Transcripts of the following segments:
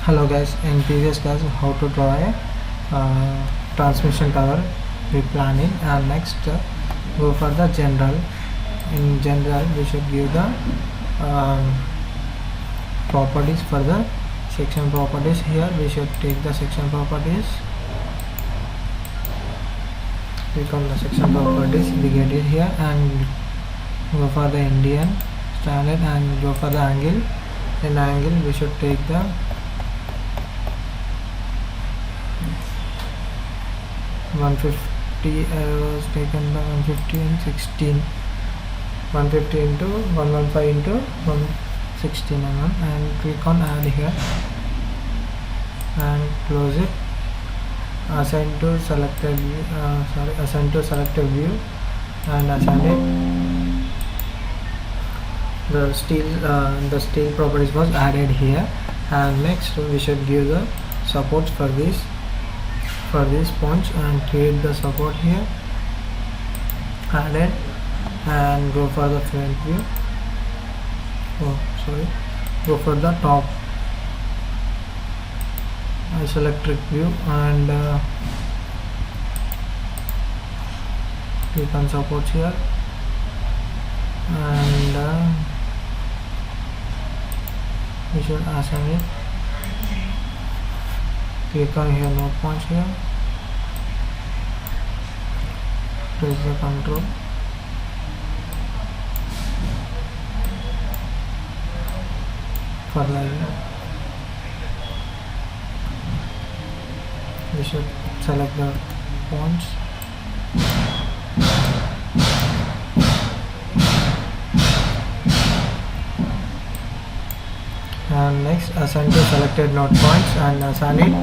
Hello guys, in previous class how to draw a transmission tower we planning, and next go for the general. In general we should give the properties for the section properties. Here we should take the section properties, click on the section properties, we get it here, and go for the Indian standard and go for the angle. In angle we should take the $150. was taken by 150 and 16, 150 into 115 into 116 and click on add here and close it. Assign to selected assign to selected view and assign it. The steel properties was added here, and next we should give the supports for this points and create the support here, added, and go for the front view. Go for the top isoelectric view and click on supports here, and we should assign it. Click on here node points here, press the control, for line we should select the points, and next assign to selected node points and assign it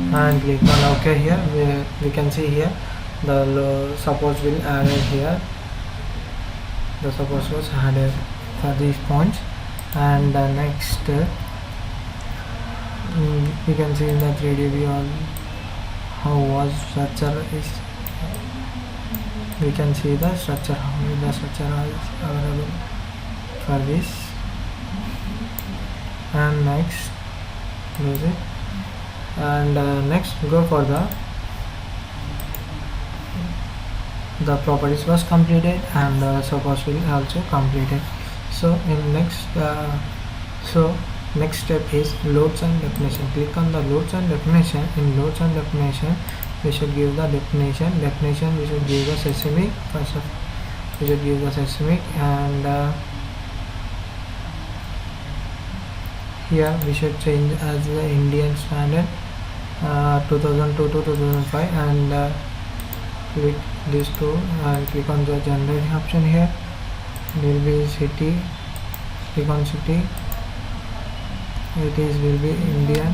and click on OK. Here we can see here the supports will added here. The supports was added for these points, and next we can see in the 3D view how was structure is. We can see the structure, how the structure is available for this. And next close it, and next go for the properties was completed, and suppose will also completed. So in next step is loads and definition. Click on the loads and definition. In loads and definition we should give the definition we should give the seismic. First of we should give the seismic, and here we should change as the Indian standard 2002 to 2005, and click these two and click on the generate option. Here there will be city, click on city, will be Indian.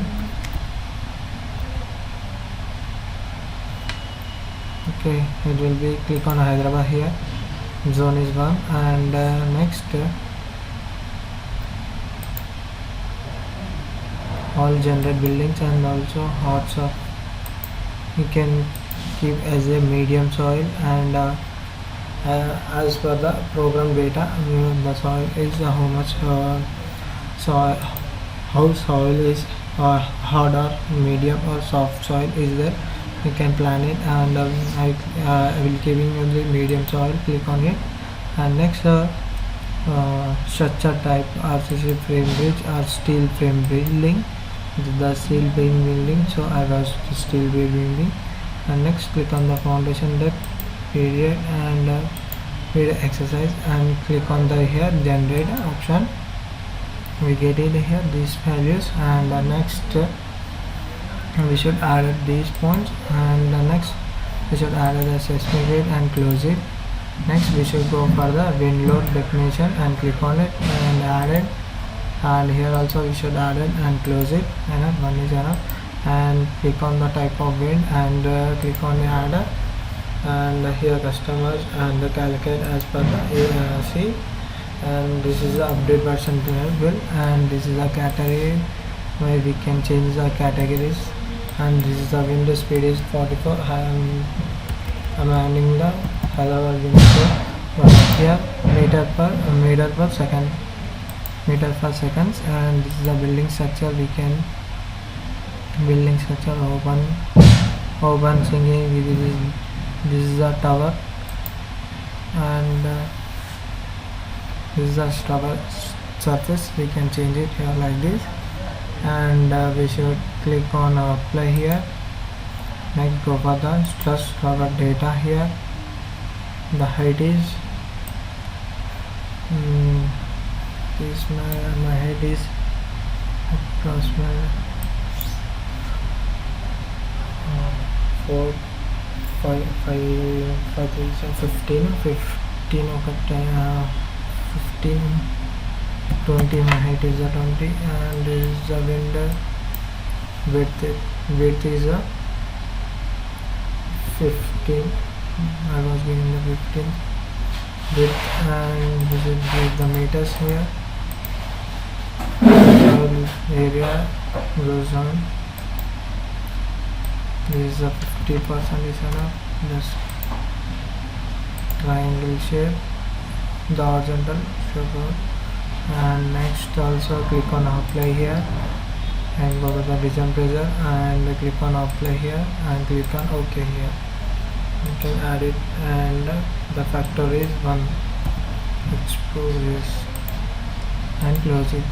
Okay, it will be click on Hyderabad here, zone is 1, and next all generate buildings, and also hearts of you can keep as a medium soil, and as per the program data the soil is how much how soil is hard or medium or soft soil is there. You can plan it, and I will giving you the medium soil. Click on it, and next structure type RCC frame bridge or steel frame building. The steel frame building, so I was steel frame building. And next click on the foundation depth, period, and period exercise, and click on the here generate option. We get it here these values, and next we should add these points, and next we should add the seismic rate and close it. Next we should go for the wind load definition and click on it and add it, and here also we should add it and close it. Enough, one is enough. And click on the type of wind and click on the adder, and here customers and the calculate as per the AERO, and this is the update version 12, and this is a category where we can change the categories, and this is the wind speed is 44. I'm adding the hello wind speed here meter per second, and this is the building structure. We can building structure, open singing. This is a tower, and this is a tower surface. We can change it here like this, and we should click on apply here. Next, go for the stress tower data here. The height is my height is approximately 4 5 15 20. My height is a 20, and this is the window width is a 15. I was giving the 15 width, and this is the meters here. Area goes on. This is a 50% is enough. Just triangle shape, the horizontal shape. And next, also click on apply here, and go to the design pressure, and click on apply here, and click on OK here. You can add it, and the factor is 1. Expose this and close it.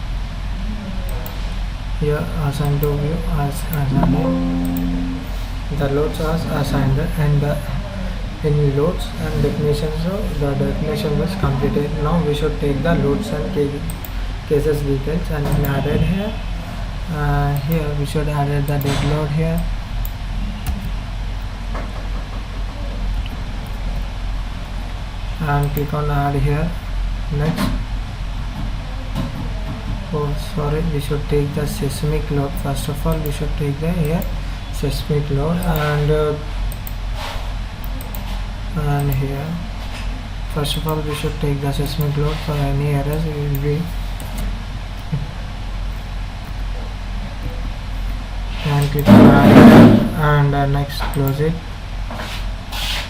Here assign to view as assigned. The loads are assigned, and in loads and definitions, so the definition was completed. Now we should take the loads and cases details and added here. Here we should add the dead load here. And click on add here. Next, we should take the seismic load. First of all, we should take the here seismic load, and here first of all we should take the seismic load. For any errors it will be, and click on add, and next close it.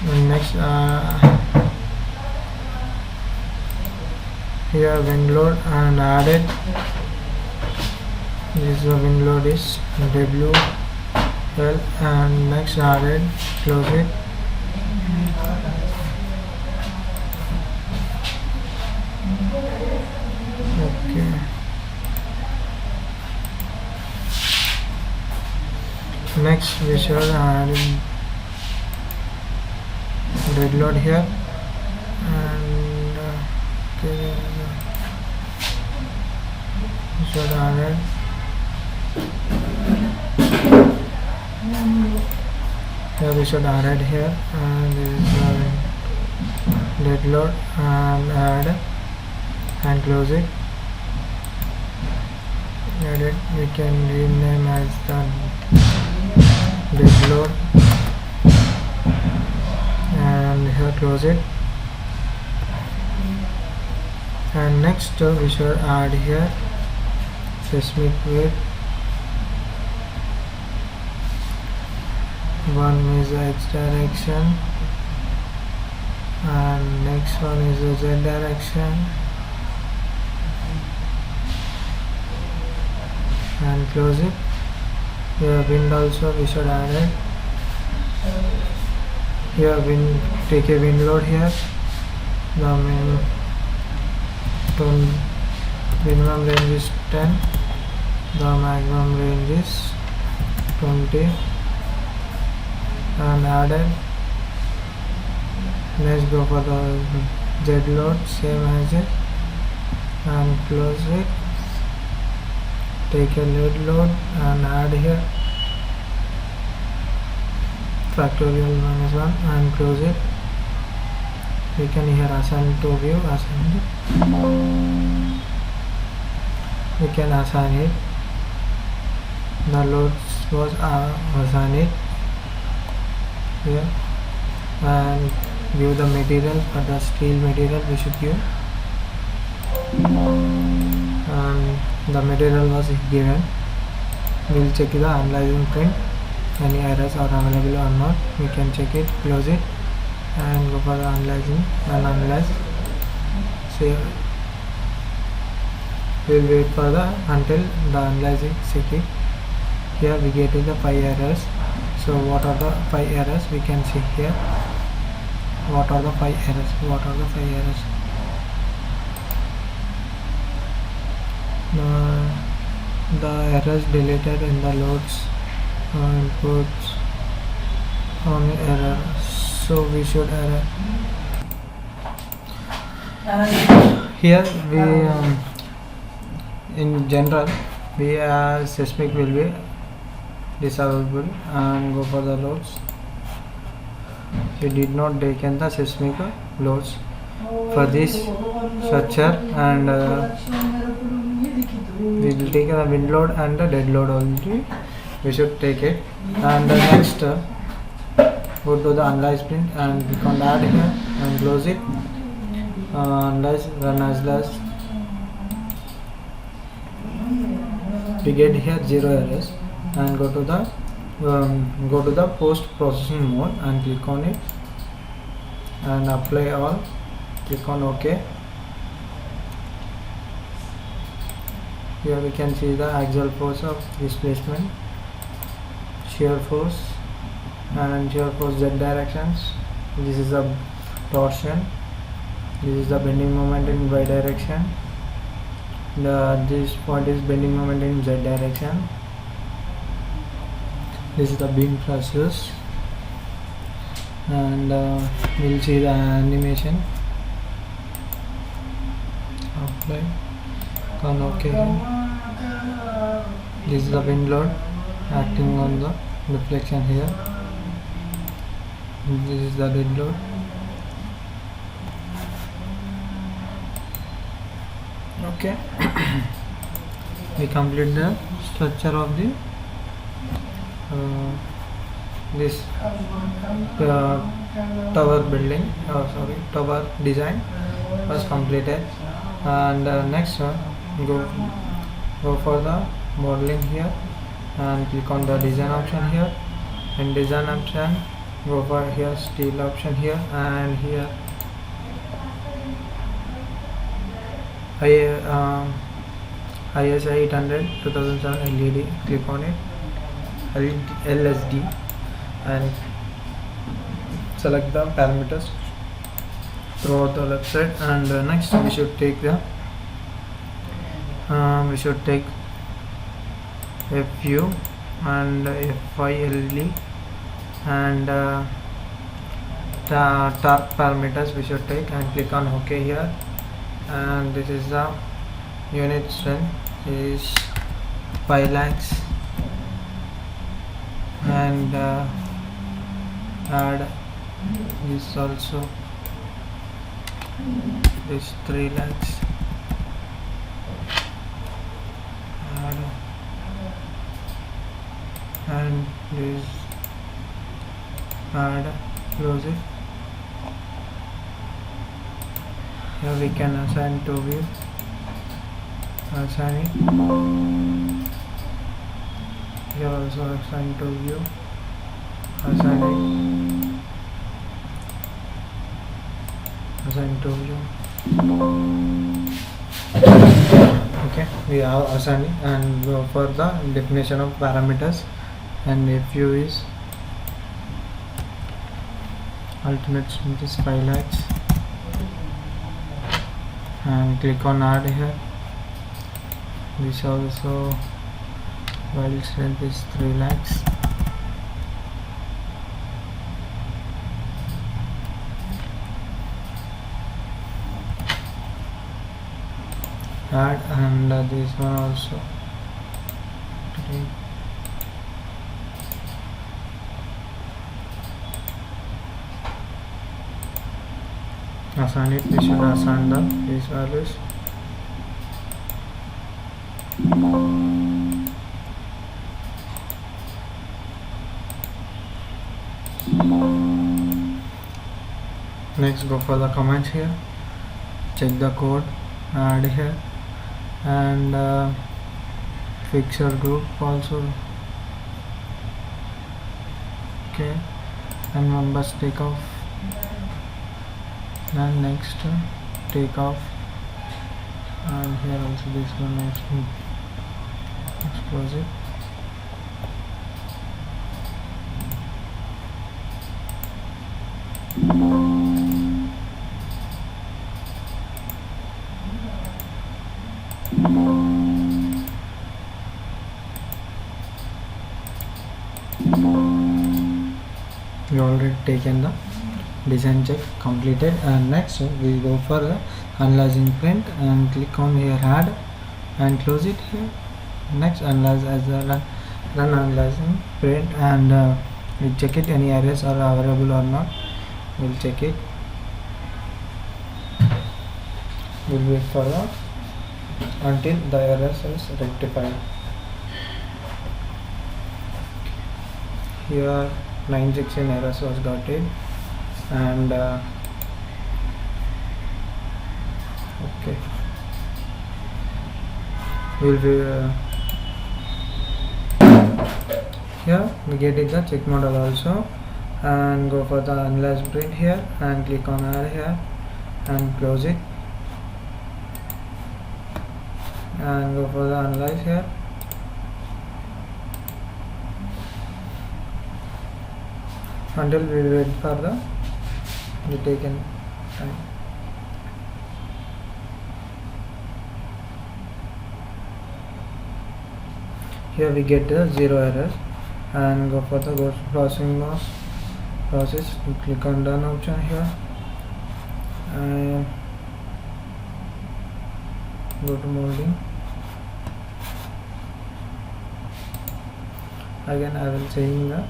And next, here wind load and add it. This wind load is WL, and next added, close it. Okay. Next we should add dead load here, and okay, we should add it. Here we should add it here, and this is dead load, and add and close it. Edit, we can rename as the dead load, and here close it. And next we should add here seismic wave. One is the X direction, and next one is the Z direction, and close it. Here wind also we should add it. Here wind, take a wind load here. The minimum range is 10, the maximum range is 20, and added. Let's go for the Z load, same as it, and close it. Take a lead load and add here factorial -1, and close it. We can here assign to view, assign it. We can assign it. The loads was assigned it here, and give the material. For the steel material we should give, and the material was given. We will check the analyzing print, any errors are available or not. We can check it, close it, and go for the analyzing and analyze. Save. We will wait for the until the analyzing check it. here we get to the 5 errors. So what are the 5 errors? We can see here. What are the 5 errors? The errors deleted in the loads inputs on error, so we should error here. We in general we seismic will be disable and go for the loads. We did not take in the seismic loads for this structure, and we will take the wind load and the dead load only. We should take it, and next go to the analyze print and click on add here and close it. Analyze, run as last. We get here 0 errors, and go to the post processing mode and click on it and apply all. Click on OK. Here we can see the axial force of displacement, shear force and shear force z directions. This is the torsion, this is the bending moment in y direction, this point is bending moment in z direction, this is the beam thrusters, and we'll see the animation. Apply, on OK. This is the wind load acting on the deflection here. This is the dead load. Okay. We complete the structure of the this tower building, tower design was completed, and next go for the modeling here and click on the design option here. In design option, go for here steel option here, and here ISI 800 2007 LED. Click on it, LSD, and select the parameters throughout the website. And next we should take the FU and FILE and torque parameters we should take, and click on OK here. And this is the unit strength is 5 lakhs, and add this also, this 3 lakhs, add, and this add, close it. Here we can assign to view, assign it. Here also assign to view, assign it, assign to view. Okay, we are assigning, and go for the definition of parameters, and if view is alternate strength is 5 lakhs, and click on add here. This also wild strength is 3 lakhs. Add, and this one also 3. Assign it. We should assign these values. Next, go for the comments here, check the code, add here, and fixture group also. Okay, and members take off, and next take off, and here also this one next, close it. We already taken the design check completed, and next we go for the analyzing print and click on here add and close it here. Next analyze as a run analyzing print, and we check it any errors are available or not. We'll check it. We'll wait for that until the errors is rectified. Here 916 errors was got it, and okay, we'll be here we get it the check model also, and go for the analyze print here and click on add here and close it, and go for the analyze here. Until we wait for the taken time. Here we get the 0 errors, and go for the process. We click on done option here and go to molding. Again I will saying the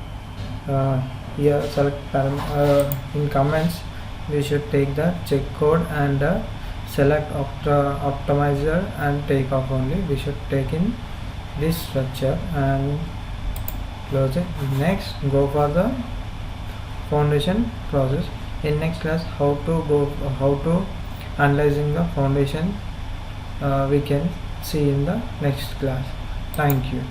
here select in comments we should take the check code and select optimizer and take off only. We should take in this structure and close it. Next go for the foundation process. In next class how to analyzing the foundation we can see in the next class. Thank you.